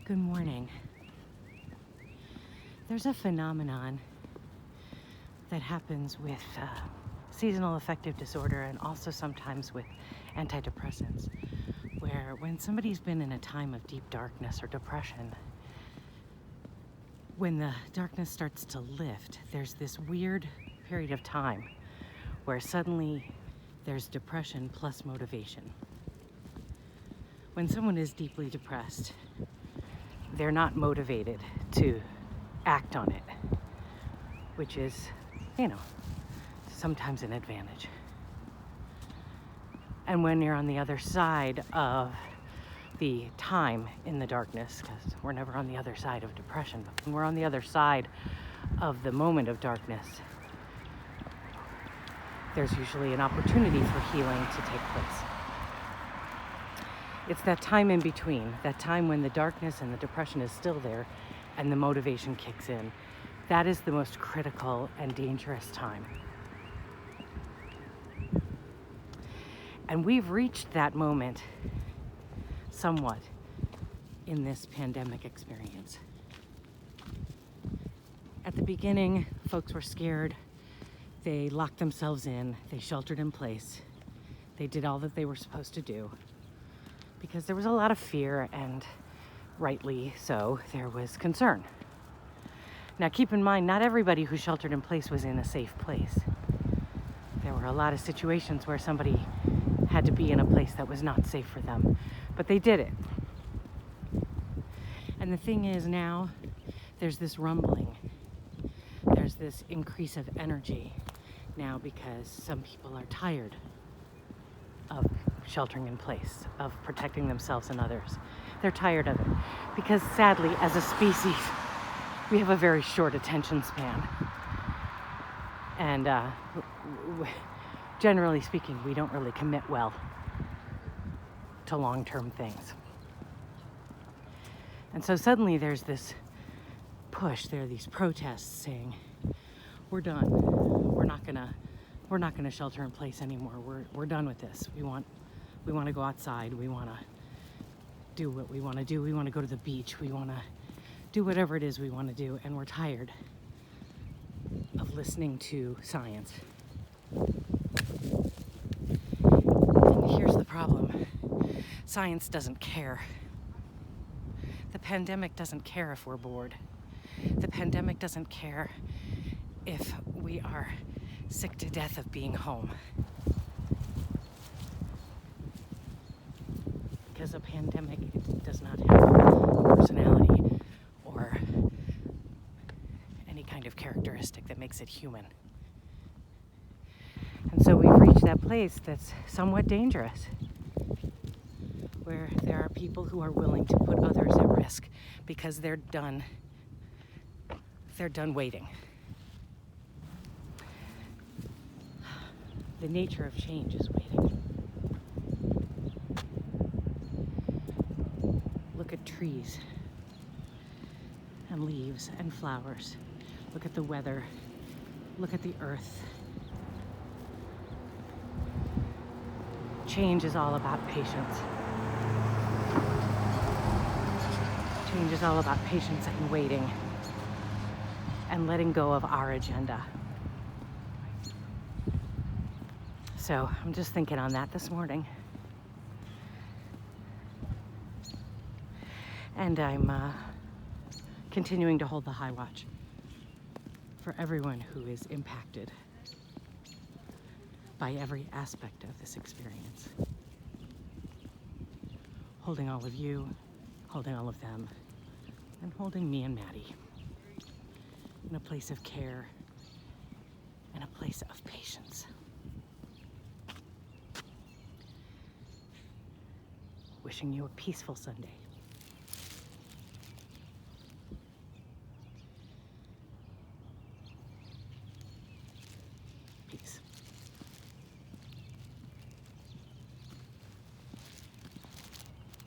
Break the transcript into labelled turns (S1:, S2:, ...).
S1: Good morning. There's a phenomenon that happens with seasonal affective disorder and also sometimes with antidepressants, where when somebody's been in a time of deep darkness or depression, when the darkness starts to lift, there's this weird period of time where suddenly there's depression plus motivation. When someone is deeply depressed, they're not motivated to act on it, which is, sometimes an advantage. And when you're on the other side of the time in the darkness, because we're never on the other side of depression, but when we're on the other side of the moment of darkness, there's usually an opportunity for healing to take place. It's that time in between, that time when the darkness and the depression is still there and the motivation kicks in. That is the most critical and dangerous time. And we've reached that moment somewhat in this pandemic experience. At the beginning, folks were scared. They locked themselves in. They sheltered in place. They did all that they were supposed to do because there was a lot of fear, and rightly so, there was concern. Now keep in mind, not everybody who sheltered in place was in a safe place. There were a lot of situations where somebody had to be in a place that was not safe for them, but they did it. And the thing is, now there's this rumbling. There's this increase of energy now because some people are tired of sheltering in place, of protecting themselves and others. They're tired of it because, sadly, as a species, we have a very short attention span. And generally speaking, we don't really commit well to long-term things. And so suddenly there's this push, there are these protests saying, we're done. We're not gonna shelter in place anymore. We're done with this. We want to go outside. We want to do what we want to do. We want to go to the beach. We want to do whatever it is we want to do, and we're tired of listening to science. And here's the problem. Science doesn't care. The pandemic doesn't care if we're bored. The pandemic doesn't care if we are sick to death of being home. Because a pandemic, it does not have a personality or any kind of characteristic that makes it human. And so we've reached that place that's somewhat dangerous, where there are people who are willing to put others at risk because they're done waiting. The nature of change is waiting. Look at trees and leaves and flowers. Look at the weather. Look at the earth. Change is all about patience. Change is all about patience and waiting and letting go of our agenda. So I'm just thinking on that this morning. And I'm continuing to hold the high watch for everyone who is impacted by every aspect of this experience. Holding all of you, holding all of them, and holding me and Maddie in a place of care and a place of patience. Wishing you a peaceful Sunday.